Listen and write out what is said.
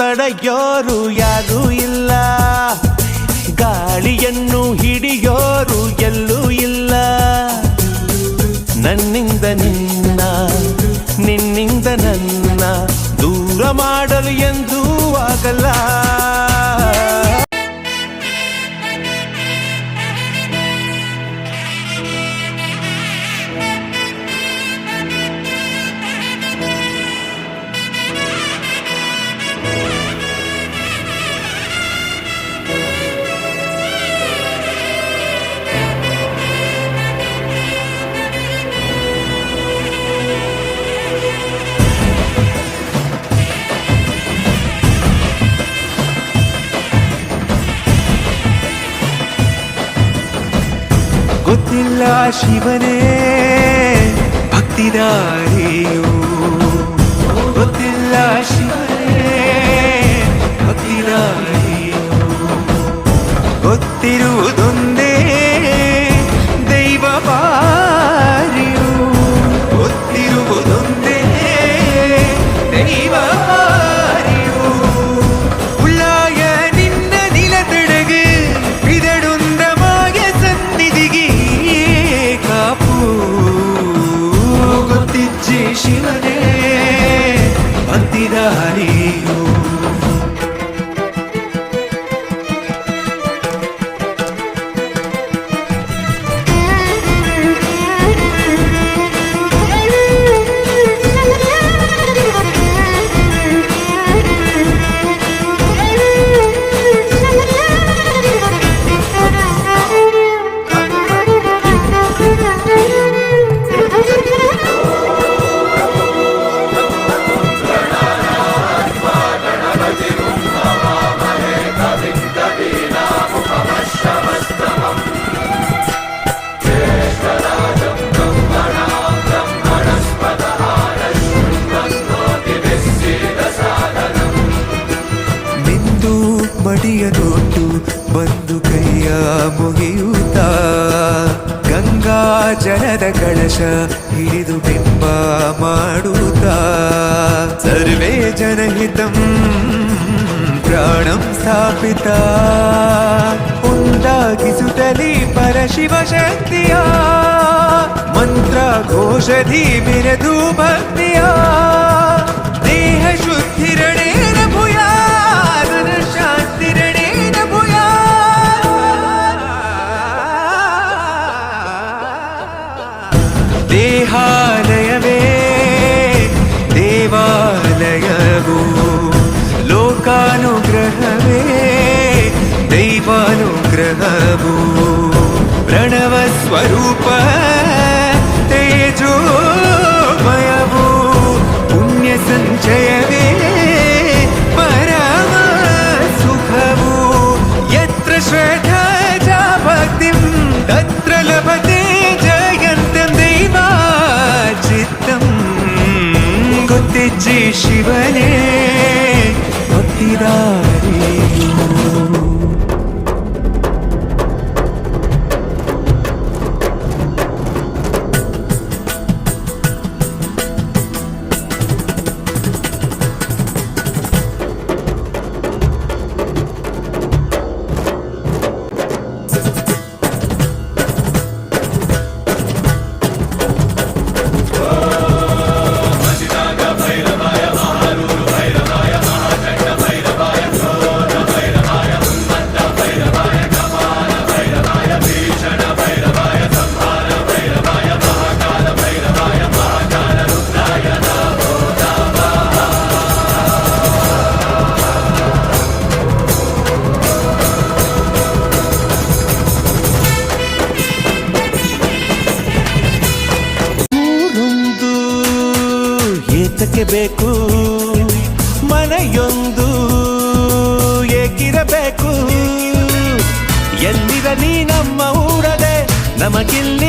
ತಡೆಯೋರು ಯಾರೂ ಇಲ್ಲ, ಗಾಳಿಯನ್ನು ಹಿಡಿಯೋರು ಎಲ್ಲೂ ಇಲ್ಲ. ನನ್ನಿಂದ ನಿನ್ನ, ನಿನ್ನಿಂದ ನನ್ನ ದೂರ ಮಾಡಲು ಎಂದೂ ಆಗಲ್ಲ. ಗೊತ್ತಿಲ್ಲ ಶಿವನೇ ಭಕ್ತಿದಾರಿಯು, ಗೊತ್ತಿಲ್ಲ ಶಿವನೇ ಭಕ್ತಿದಾರಿಯು. ಗೊತ್ತಿರುವುದೊಂದೇ ದೈವ ಪಾರಿಯು, ಗೊತ್ತಿರುವುದೊಂದೇ ದೈವ ಪಾರಿಯು. ಉಳ್ಳಾಯ ನಿನ್ನ ನಿಲತಡகு ಬಿದಡುಂದ ಮಾಯ ಸನ್ನಿಧಿಗೆ ಕಾಪು. ಗೊತ್ತಿಜ್ಜಿ ಶಿವನೇ ಭಕ್ತಿದಾರಿಯು. ಮಡಿಯನೊಟ್ಟು ಬಂದು ಕೈಯ ಮುಗಿಯುತ್ತ ಗಂಗಾ ಜಲದ ಕಳಶ ಹಿಡಿದು ಬಿಂಬ ಮಾಡುತ್ತ ಸರ್ವೇ ಜನಹಿತಂ ಪ್ರಾಣಂ ಸ್ಥಾಪಿತ ಉಂಟಾಗಿಸುತ್ತಲೇ ಪರಶಿವ ಶಕ್ತಿಯ ಮಂತ್ರ ಘೋಷಧಿ ಬಿರದು ಭಕ್ತಿಯ ದೇಹ ಶುದ್ಧಿರಣೇನ ಭೂಯಾ ಶಾಂತಿರಣೇನ ಭೂಯಾ. ದೇಹಾಲಯವೇ ದೇವಾಲಯವು, ಲೋಕಾನುಗ್ರಹವೇ ದೈವಾನುಗ್ರಹವು. ಪ್ರಣವ ಸ್ವರೂಪ ತೇಜೋಮಯವು, ಪುಣ್ಯ ಸಂಚಯವೇ ಪರಮ ಸುಖವು. ಯತ್ರ ಶ್ರದ್ಧಾ ಚ ಭಕ್ತಿಂ ತತ್ರ ಲಭತೆ ಜಯಂತಂ ದೈವಾಚಿತ್ತಂ. ಗೊತ್ತಿಜ್ಜಿ ಶಿವನೇ ಭಕ್ತಿದಾರಿಯು. ಬೇಕು ಮನೆಯೊಂದು ಏಕಿರಬೇಕು. ಎಲ್ಲಿರ ನೀ ನಮ್ಮ ಊರದೆ ನಮಗಿಲ್ಲಿ